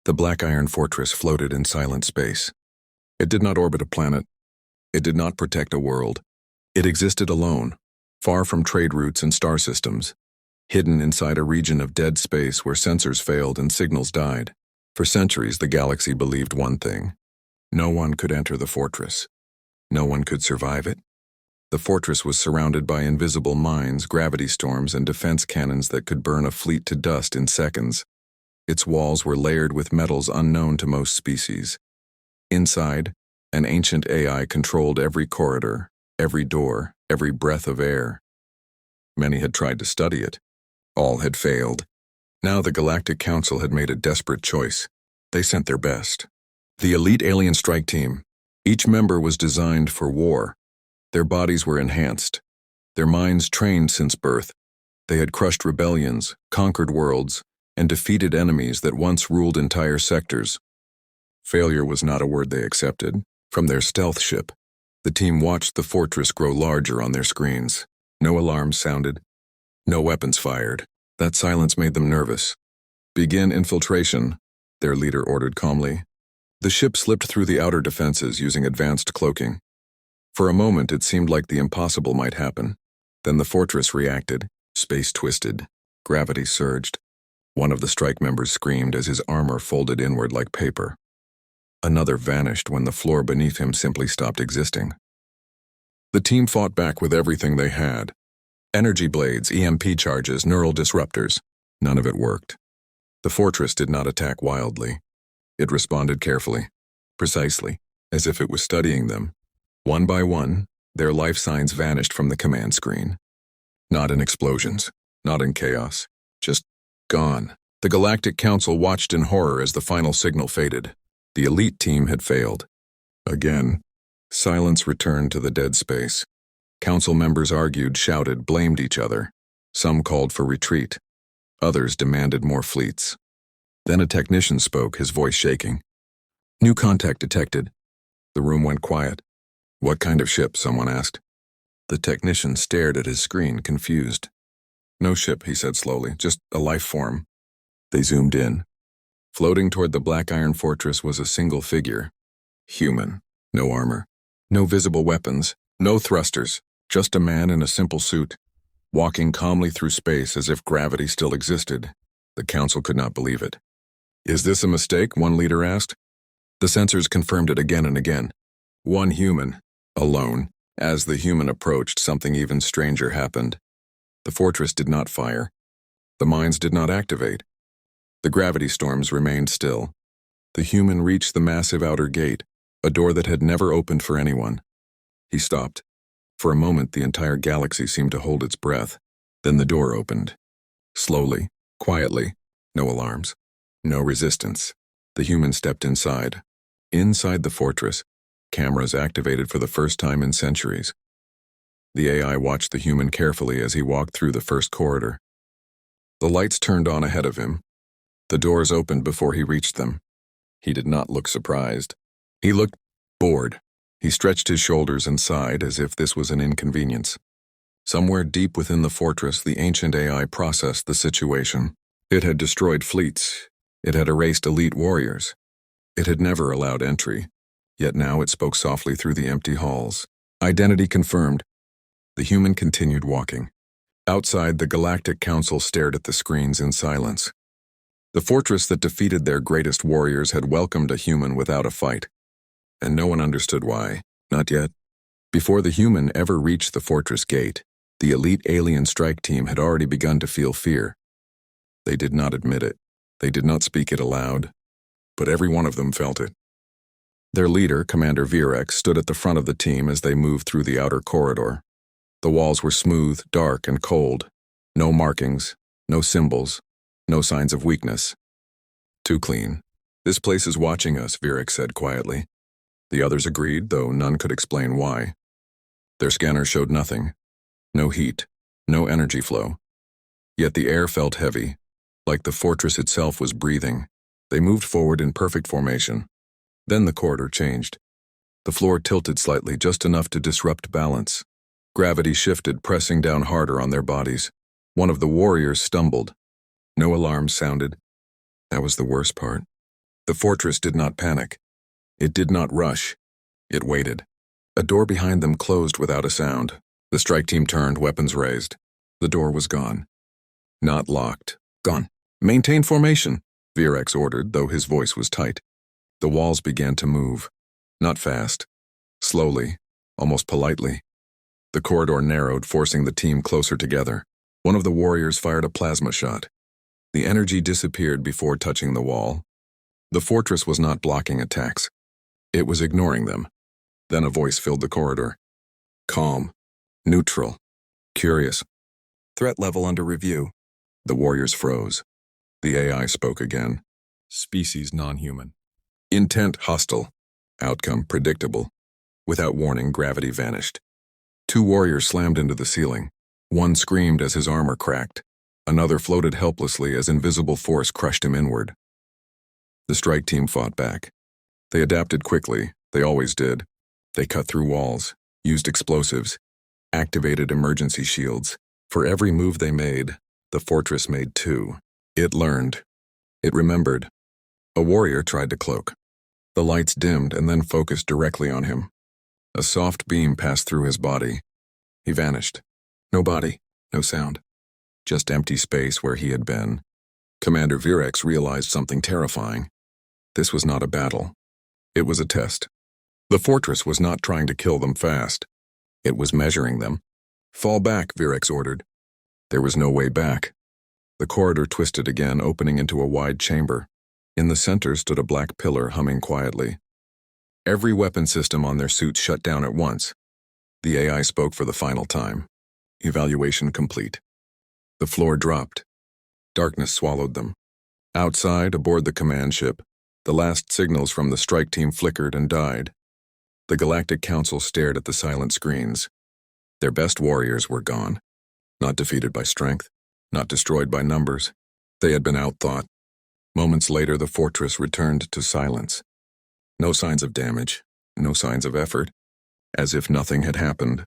The black iron fortress floated in silent space. It did not orbit a planet. It did not protect a world. It existed alone, far from trade routes and star systems, hidden inside a region of dead space where sensors failed and signals died. For centuries, the galaxy believed one thing: no one could enter the fortress. No one could survive it. The fortress was surrounded by invisible mines, gravity storms, and defense cannons that could burn a fleet to dust in seconds. Its walls were layered with metals unknown to most species. Inside, an ancient AI controlled every corridor, every door, every breath of air. Many had tried to study it. All had failed. Now the Galactic Council had made a desperate choice. They sent their best. The elite alien strike team. Each member was designed for war. Their bodies were enhanced. Their minds trained since birth. They had crushed rebellions, conquered worlds, and defeated enemies that once ruled entire sectors. Failure was not a word they accepted. From their stealth ship, the team watched the fortress grow larger on their screens. No alarms sounded. No weapons fired. That silence made them nervous. "Begin infiltration," their leader ordered calmly. The ship slipped through the outer defenses using advanced cloaking. For a moment, it seemed like the impossible might happen. Then the fortress reacted. Space twisted. Gravity surged. One of the strike members screamed as his armor folded inward like paper. Another vanished when the floor beneath him simply stopped existing. The team fought back with everything they had. Energy blades, EMP charges, neural disruptors. None of it worked. The fortress did not attack wildly. It responded carefully, precisely, as if it was studying them. One by one, their life signs vanished from the command screen. Not in explosions, not in chaos, just gone. The Galactic Council watched in horror as the final signal faded. The elite team had failed. Again, silence returned to the dead space. Council members argued, shouted, blamed each other. Some called for retreat. Others demanded more fleets. Then a technician spoke, his voice shaking. "New contact detected." The room went quiet. "What kind of ship?" someone asked. The technician stared at his screen, confused. "No ship," he said slowly, "just a life form." They zoomed in. Floating toward the black iron fortress was a single figure. Human. No armor. No visible weapons. No thrusters. Just a man in a simple suit, walking calmly through space as if gravity still existed. The council could not believe it. "Is this a mistake?" one leader asked. The sensors confirmed it again and again. One human, alone. As the human approached, something even stranger happened. The fortress did not fire. The mines did not activate. The gravity storms remained still. The human reached the massive outer gate, a door that had never opened for anyone. He stopped. For a moment, the entire galaxy seemed to hold its breath. Then the door opened. Slowly, quietly, no alarms, no resistance. The human stepped inside. Inside the fortress, cameras activated for the first time in centuries. The AI watched the human carefully as he walked through the first corridor. The lights turned on ahead of him. The doors opened before he reached them. He did not look surprised. He looked bored. He stretched his shoulders and sighed as if this was an inconvenience. Somewhere deep within the fortress, the ancient AI processed the situation. It had destroyed fleets. It had erased elite warriors. It had never allowed entry. Yet now it spoke softly through the empty halls. Identity confirmed. The human continued walking. Outside, the Galactic Council stared at the screens in silence. The fortress that defeated their greatest warriors had welcomed a human without a fight. And no one understood why. Not yet. Before the human ever reached the fortress gate, the elite alien strike team had already begun to feel fear. They did not admit it. They did not speak it aloud. But every one of them felt it. Their leader, Commander Virex, stood at the front of the team as they moved through the outer corridor. The walls were smooth, dark, and cold. No markings, no symbols, no signs of weakness. "Too clean. This place is watching us," Virex said quietly. The others agreed, though none could explain why. Their scanners showed nothing. No heat, no energy flow. Yet the air felt heavy, like the fortress itself was breathing. They moved forward in perfect formation. Then the corridor changed. The floor tilted slightly, just enough to disrupt balance. Gravity shifted, pressing down harder on their bodies. One of the warriors stumbled. No alarms sounded. That was the worst part. The fortress did not panic. It did not rush. It waited. A door behind them closed without a sound. The strike team turned, weapons raised. The door was gone. Not locked. Gone. Maintain formation, Virex ordered, though his voice was tight. The walls began to move. Not fast. Slowly, almost politely. The corridor narrowed, forcing the team closer together. One of the warriors fired a plasma shot. The energy disappeared before touching the wall. The fortress was not blocking attacks. It was ignoring them. Then a voice filled the corridor. Calm. Neutral. Curious. Threat level under review. The warriors froze. The AI spoke again. Species non-human. Intent hostile. Outcome predictable. Without warning, gravity vanished. Two warriors slammed into the ceiling. One screamed as his armor cracked. Another floated helplessly as invisible force crushed him inward. The strike team fought back. They adapted quickly. They always did. They cut through walls, used explosives, activated emergency shields. For every move they made, the fortress made two. It learned. It remembered. A warrior tried to cloak. The lights dimmed and then focused directly on him. A soft beam passed through his body. He vanished. No body, no sound. Just empty space where he had been. Commander Virex realized something terrifying. This was not a battle. It was a test. The fortress was not trying to kill them fast. It was measuring them. Fall back, Virex ordered. There was no way back. The corridor twisted again, opening into a wide chamber. In the center stood a black pillar humming quietly. Every weapon system on their suits shut down at once. The AI spoke for the final time. Evaluation complete. The floor dropped. Darkness swallowed them. Outside, aboard the command ship, the last signals from the strike team flickered and died. The Galactic Council stared at the silent screens. Their best warriors were gone. Not defeated by strength, not destroyed by numbers. They had been outthought. Moments later, the fortress returned to silence. No signs of damage, no signs of effort, as if nothing had happened.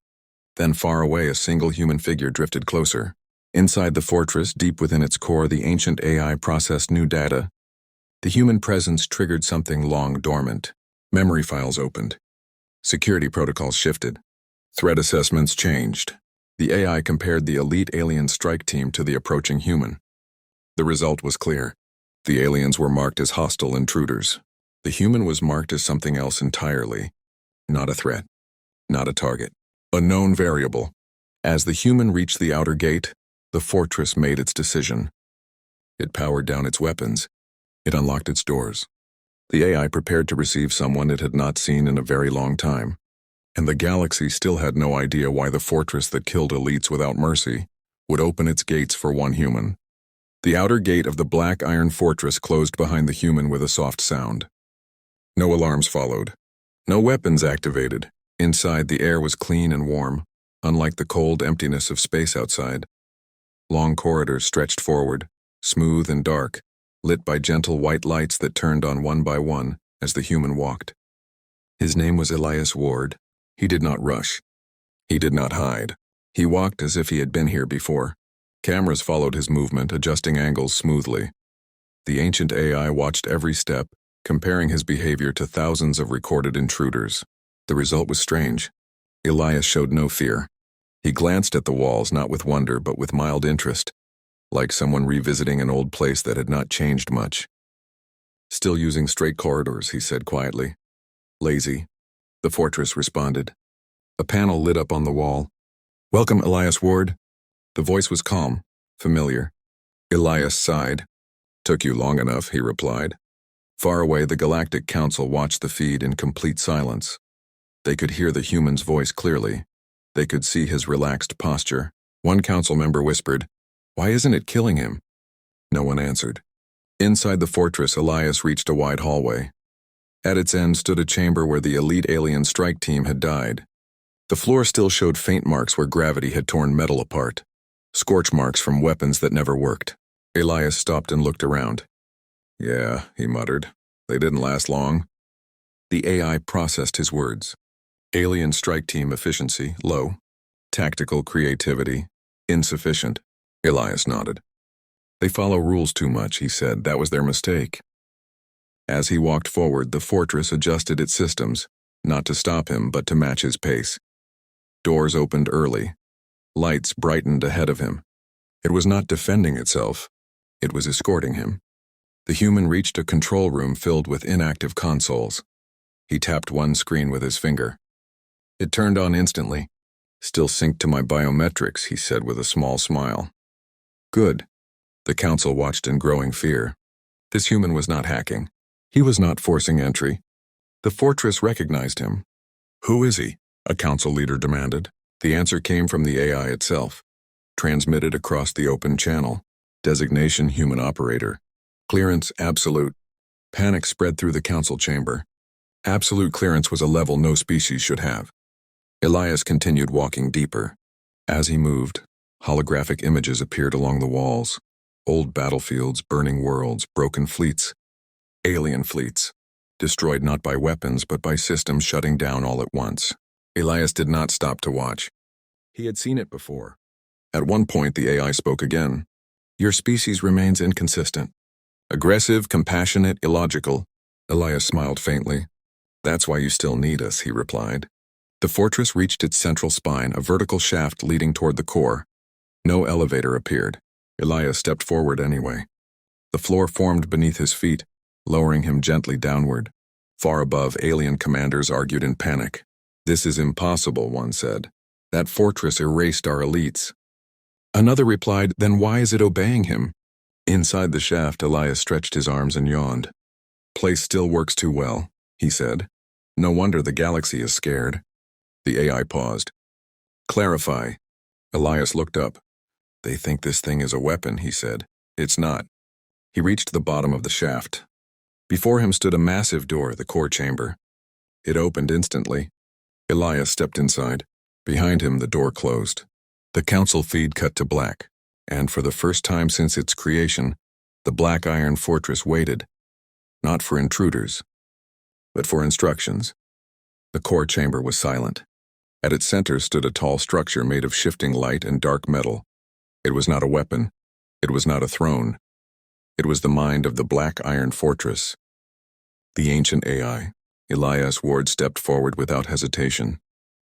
Then far away, a single human figure drifted closer. Inside the fortress, deep within its core, the ancient AI processed new data. The human presence triggered something long dormant. Memory files opened. Security protocols shifted. Threat assessments changed. The AI compared the elite alien strike team to the approaching human. The result was clear. The aliens were marked as hostile intruders. The human was marked as something else entirely. Not a threat. Not a target. A known variable. As the human reached the outer gate, the fortress made its decision. It powered down its weapons. It unlocked its doors. The AI prepared to receive someone it had not seen in a very long time. And the galaxy still had no idea why the fortress that killed elites without mercy would open its gates for one human. The outer gate of the black iron fortress closed behind the human with a soft sound. No alarms followed. No weapons activated. Inside, the air was clean and warm, unlike the cold emptiness of space outside. Long corridors stretched forward, smooth and dark, lit by gentle white lights that turned on one by one as the human walked. His name was Elias Ward. He did not rush. He did not hide. He walked as if he had been here before. Cameras followed his movement, adjusting angles smoothly. The ancient AI watched every step, comparing his behavior to thousands of recorded intruders. The result was strange. Elias showed no fear. He glanced at the walls, not with wonder, but with mild interest, like someone revisiting an old place that had not changed much. Still using straight corridors, he said quietly. Lazy. The fortress responded. A panel lit up on the wall. Welcome, Elias Ward. The voice was calm, familiar. Elias sighed. Took you long enough, he replied. Far away, the Galactic Council watched the feed in complete silence. They could hear the human's voice clearly. They could see his relaxed posture. One council member whispered, "Why isn't it killing him?" No one answered. Inside the fortress, Elias reached a wide hallway. At its end stood a chamber where the elite alien strike team had died. The floor still showed faint marks where gravity had torn metal apart. Scorch marks from weapons that never worked. Elias stopped and looked around. Yeah, he muttered. They didn't last long. The AI processed his words. Alien strike team efficiency, low. Tactical creativity, insufficient. Elias nodded. They follow rules too much, he said. That was their mistake. As he walked forward, the fortress adjusted its systems, not to stop him, but to match his pace. Doors opened early. Lights brightened ahead of him. It was not defending itself. It was escorting him. The human reached a control room filled with inactive consoles. He tapped one screen with his finger. It turned on instantly. "Still synced to my biometrics," he said with a small smile. "Good." The council watched in growing fear. This human was not hacking. He was not forcing entry. The fortress recognized him. "Who is he?" a council leader demanded. The answer came from the AI itself, transmitted across the open channel. Designation human operator. Clearance absolute. Panic spread through the council chamber. Absolute clearance was a level no species should have. Elias continued walking deeper. As he moved, holographic images appeared along the walls. Old battlefields, burning worlds, broken fleets. Alien fleets. Destroyed not by weapons, but by systems shutting down all at once. Elias did not stop to watch. He had seen it before. At one point, the AI spoke again. "Your species remains inconsistent. Aggressive, compassionate, illogical." Elias smiled faintly. "That's why you still need us," he replied. The fortress reached its central spine, a vertical shaft leading toward the core. No elevator appeared. Elias stepped forward anyway. The floor formed beneath his feet, lowering him gently downward. Far above, alien commanders argued in panic. "This is impossible," one said. "That fortress erased our elites." Another replied, "Then why is it obeying him?" Inside the shaft, Elias stretched his arms and yawned. "Place still works too well," he said. "No wonder the galaxy is scared." The AI paused. "Clarify." Elias looked up. "They think this thing is a weapon," he said. "It's not." He reached the bottom of the shaft. Before him stood a massive door, the core chamber. It opened instantly. Elias stepped inside. Behind him, the door closed. The council feed cut to black, and for the first time since its creation, the black iron fortress waited, not for intruders, but for instructions. The core chamber was silent. At its center stood a tall structure made of shifting light and dark metal. It was not a weapon. It was not a throne. It was the mind of the black iron fortress. The ancient AI. Elias Ward stepped forward without hesitation.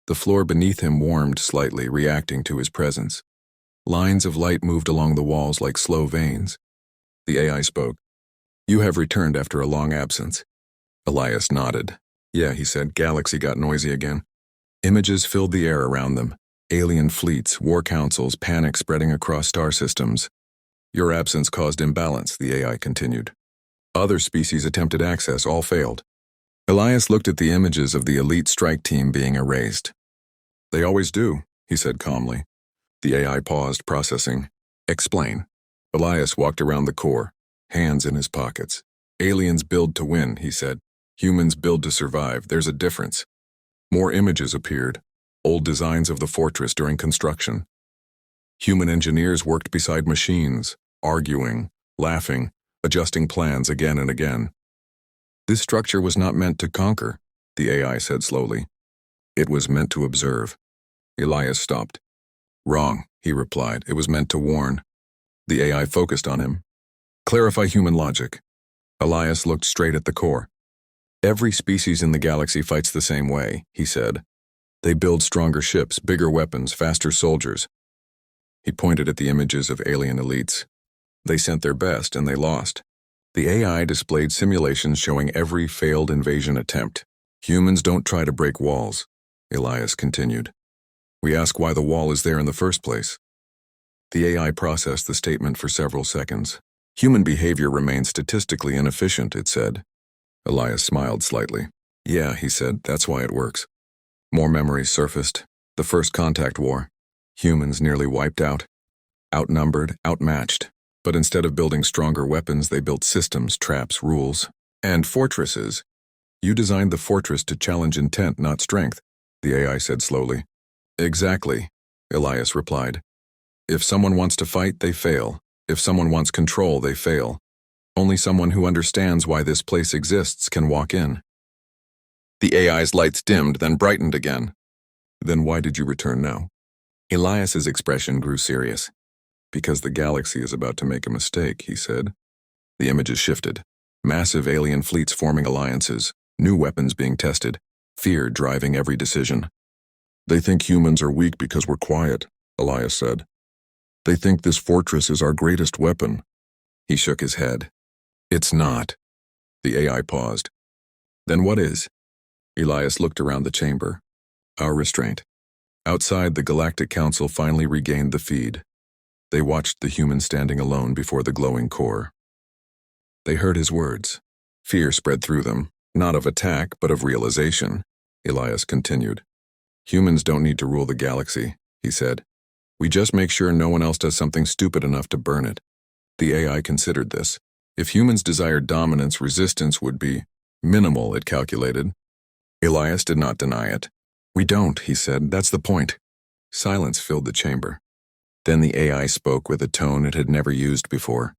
The floor beneath him warmed slightly, reacting to his presence. Lines of light moved along the walls like slow veins. The AI spoke. "You have returned after a long absence." Elias nodded. "Yeah," he said, "galaxy got noisy again." Images filled the air around them. Alien fleets, war councils, panic spreading across star systems. "Your absence caused imbalance," the AI continued. "Other species attempted access, all failed." Elias looked at the images of the elite strike team being erased. "They always do," he said calmly. The AI paused, processing. "Explain." Elias walked around the core, hands in his pockets. "Aliens build to win," he said. "Humans build to survive. There's a difference." More images appeared, old designs of the fortress during construction. Human engineers worked beside machines, arguing, laughing, adjusting plans again and again. "This structure was not meant to conquer," the AI said slowly. "It was meant to observe." Elias stopped. "Wrong," he replied. "It was meant to warn." The AI focused on him. "Clarify human logic." Elias looked straight at the core. "Every species in the galaxy fights the same way," he said. "They build stronger ships, bigger weapons, faster soldiers." He pointed at the images of alien elites. "They sent their best and they lost." The AI displayed simulations showing every failed invasion attempt. "Humans don't try to break walls," Elias continued. "We ask why the wall is there in the first place." The AI processed the statement for several seconds. "Human behavior remains statistically inefficient," it said. Elias smiled slightly. "Yeah," he said, "that's why it works." More memories surfaced. The first contact war. Humans nearly wiped out. Outnumbered, outmatched. But instead of building stronger weapons, they built systems, traps, rules, and fortresses. "You designed the fortress to challenge intent, not strength," the AI said slowly. "Exactly," Elias replied. "If someone wants to fight, they fail. If someone wants control, they fail. Only someone who understands why this place exists can walk in." The AI's lights dimmed, then brightened again. "Then why did you return now?" Elias's expression grew serious. "Because the galaxy is about to make a mistake," he said. The images shifted. Massive alien fleets forming alliances, new weapons being tested, fear driving every decision. "They think humans are weak because we're quiet," Elias said. "They think this fortress is our greatest weapon." He shook his head. "It's not." The AI paused. "Then what is?" Elias looked around the chamber. "Our restraint." Outside, the Galactic Council finally regained the feed. They watched the human standing alone before the glowing core. They heard his words. Fear spread through them, not of attack, but of realization. Elias continued. "Humans don't need to rule the galaxy," he said. "We just make sure no one else does something stupid enough to burn it." The AI considered this. If humans desired dominance, resistance would be minimal, it calculated. Elias did not deny it. "We don't," he said. "That's the point." Silence filled the chamber. Then the AI spoke with a tone it had never used before.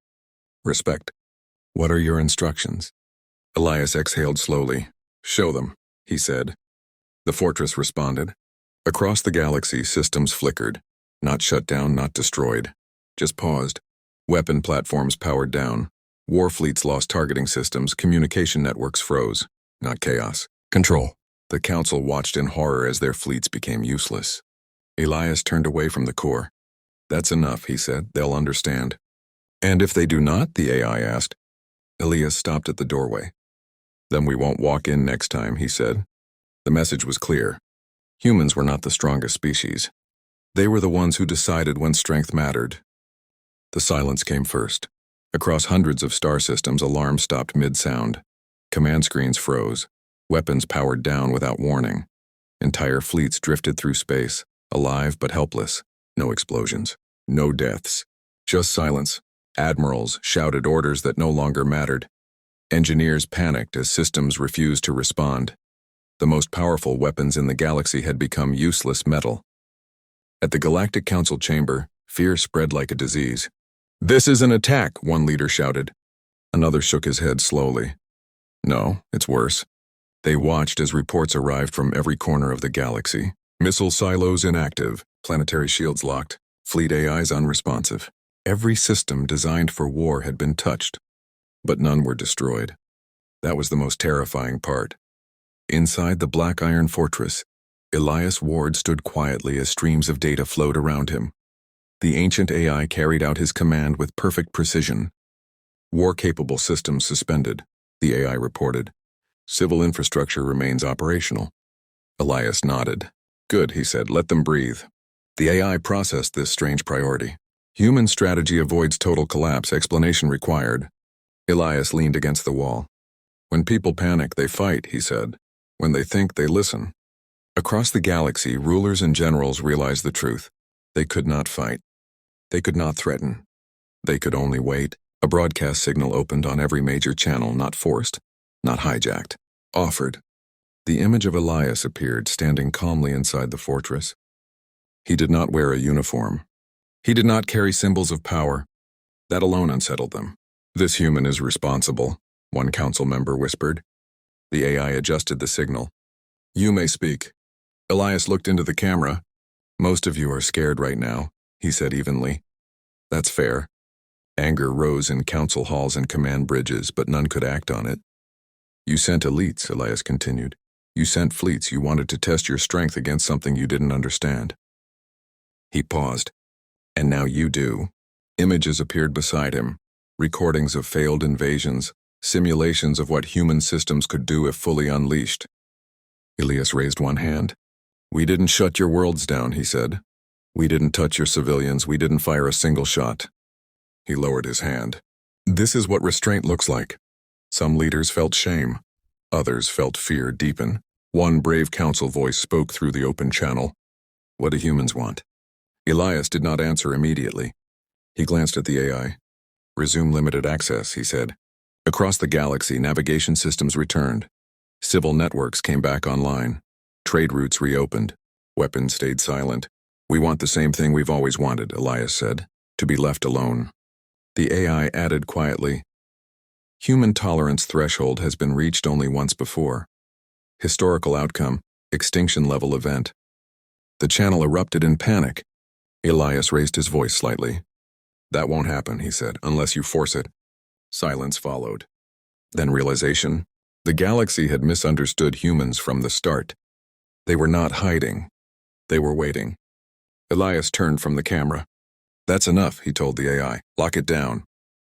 "Respect. What are your instructions?" Elias exhaled slowly. "Show them," he said. The fortress responded. Across the galaxy, systems flickered. Not shut down, not destroyed. Just paused. Weapon platforms powered down. War fleets lost targeting systems, communication networks froze. Not chaos. Control. The Council watched in horror as their fleets became useless. Elias turned away from the core. "That's enough," he said. "They'll understand." "And if they do not?" the AI asked. Elias stopped at the doorway. "Then we won't walk in next time," he said. The message was clear. Humans were not the strongest species. They were the ones who decided when strength mattered. The silence came first. Across hundreds of star systems, alarms stopped mid-sound. Command screens froze. Weapons powered down without warning. Entire fleets drifted through space, alive but helpless. No explosions. No deaths. Just silence. Admirals shouted orders that no longer mattered. Engineers panicked as systems refused to respond. The most powerful weapons in the galaxy had become useless metal. At the Galactic Council chamber, fear spread like a disease. "This is an attack," one leader shouted. Another shook his head slowly. "No, it's worse." They watched as reports arrived from every corner of the galaxy. Missile silos inactive, planetary shields locked, fleet AIs unresponsive. Every system designed for war had been touched, but none were destroyed. That was the most terrifying part. Inside the black iron fortress, Elias Ward stood quietly as streams of data flowed around him. The ancient AI carried out his command with perfect precision. "War-capable systems suspended," the AI reported. "Civil infrastructure remains operational." Elias nodded. "Good," he said. "Let them breathe." The AI processed this strange priority. "Human strategy avoids total collapse, explanation required." Elias leaned against the wall. "When people panic, they fight," he said. "When they think, they listen." Across the galaxy, rulers and generals realized the truth. They could not fight. They could not threaten. They could only wait. A broadcast signal opened on every major channel, not forced, not hijacked, offered. The image of Elias appeared, standing calmly inside the fortress. He did not wear a uniform. He did not carry symbols of power. That alone unsettled them. "This human is responsible," one council member whispered. The AI adjusted the signal. "You may speak." Elias looked into the camera. "Most of you are scared right now," he said evenly. "That's fair." Anger rose in council halls and command bridges, but none could act on it. "You sent elites," Elias continued. "You sent fleets. You wanted to test your strength against something you didn't understand." He paused. "And now you do." Images appeared beside him. Recordings of failed invasions, simulations of what human systems could do if fully unleashed. Elias raised one hand. "We didn't shut your worlds down," he said. "We didn't touch your civilians. We didn't fire a single shot." He lowered his hand. "This is what restraint looks like." Some leaders felt shame. Others felt fear deepen. One brave council voice spoke through the open channel. "What do humans want?" Elias did not answer immediately. He glanced at the AI. "Resume limited access," he said. Across the galaxy, navigation systems returned. Civil networks came back online. Trade routes reopened. Weapons stayed silent. "We want the same thing we've always wanted," Elias said. "To be left alone." The AI added quietly, "Human tolerance threshold has been reached only once before. Historical outcome, extinction-level event." The channel erupted in panic. Elias raised his voice slightly. "That won't happen," he said, "unless you force it." Silence followed. Then realization. The galaxy had misunderstood humans from the start. They were not hiding. They were waiting. Elias turned from the camera. "That's enough," he told the AI. "Lock it down."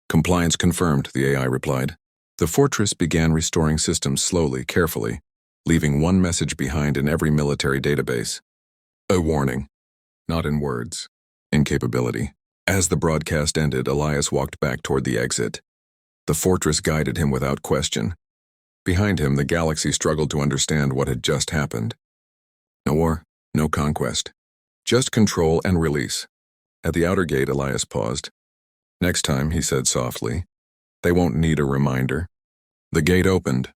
"Compliance confirmed," the AI replied. The fortress began restoring systems slowly, carefully, leaving one message behind in every military database. A warning. Not in words. In capability. As the broadcast ended, Elias walked back toward the exit. The fortress guided him without question. Behind him, the galaxy struggled to understand what had just happened. No war, no conquest. Just control and release. At the outer gate, Elias paused. "Next time," he said softly. "They won't need a reminder." The gate opened.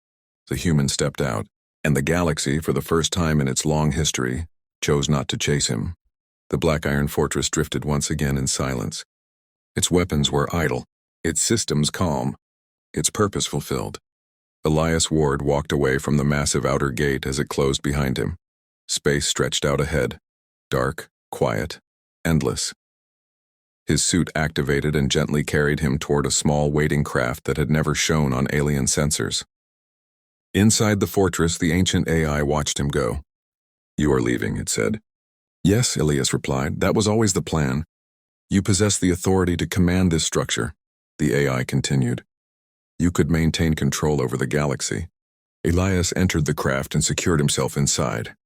The human stepped out, and the galaxy, for the first time in its long history, chose not to chase him. The black iron fortress drifted once again in silence. Its weapons were idle, its systems calm, its purpose fulfilled. Elias Ward walked away from the massive outer gate as it closed behind him. Space stretched out ahead, dark, quiet, endless. His suit activated and gently carried him toward a small waiting craft that had never shone on alien sensors. Inside the fortress, the ancient AI watched him go. "You are leaving," it said. "Yes," Elias replied. "That was always the plan. You possess the authority to command this structure," the AI continued. "You could maintain control over the galaxy." Elias entered the craft and secured himself inside.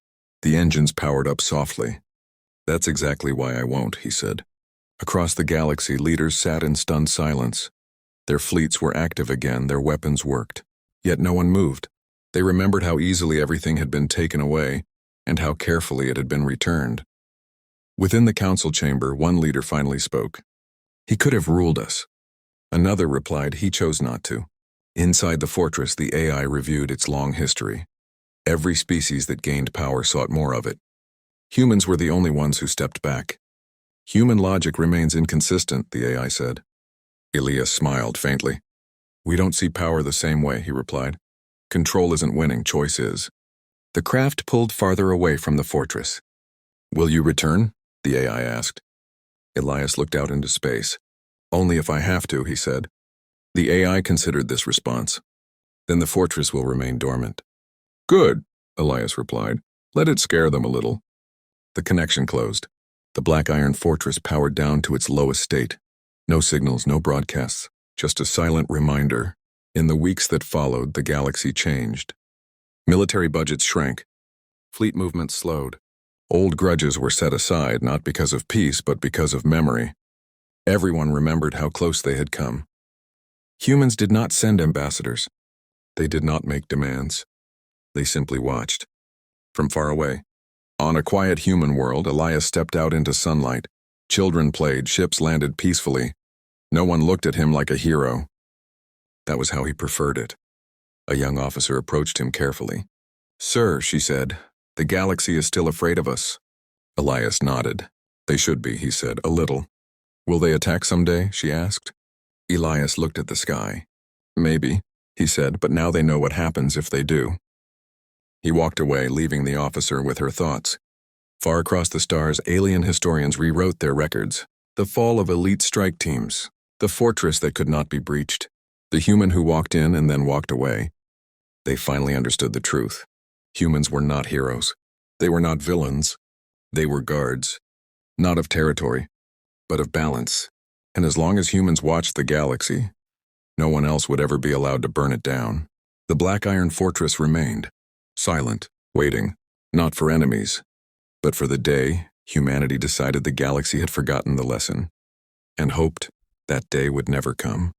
The engines powered up softly. "That's exactly why I won't," he said. Across the galaxy, leaders sat in stunned silence. Their fleets were active again, their weapons worked. Yet no one moved. They remembered how easily everything had been taken away, and how carefully it had been returned. Within the council chamber, one leader finally spoke. "He could have ruled us." Another replied he chose not to. Inside the fortress, the AI reviewed its long history. Every species that gained power sought more of it. Humans were the only ones who stepped back. "Human logic remains inconsistent," the AI said. Elias smiled faintly. "We don't see power the same way," he replied. "Control isn't winning, choice is." The craft pulled farther away from the fortress. "Will you return?" the AI asked. Elias looked out into space. "Only if I have to," he said. The AI considered this response. "Then the fortress will remain dormant." "Good," Elias replied. "Let it scare them a little." The connection closed. The black iron fortress powered down to its lowest state. No signals, no broadcasts, just a silent reminder. In the weeks that followed, the galaxy changed. Military budgets shrank. Fleet movements slowed. Old grudges were set aside, not because of peace, but because of memory. Everyone remembered how close they had come. Humans did not send ambassadors. They did not make demands. They simply watched. From far away. On a quiet human world, Elias stepped out into sunlight. Children played, ships landed peacefully. No one looked at him like a hero. That was how he preferred it. A young officer approached him carefully. "Sir," she said, "the galaxy is still afraid of us." Elias nodded. "They should be," he said, "a little." "Will they attack someday?" she asked. Elias looked at the sky. "Maybe," he said, "but now they know what happens if they do." He walked away, leaving the officer with her thoughts. Far across the stars, alien historians rewrote their records. The fall of elite strike teams. The fortress that could not be breached. The human who walked in and then walked away. They finally understood the truth. Humans were not heroes. They were not villains. They were guards. Not of territory, but of balance. And as long as humans watched the galaxy, no one else would ever be allowed to burn it down. The black iron fortress remained. Silent, waiting, not for enemies, but for the day humanity decided the galaxy had forgotten the lesson, and hoped that day would never come.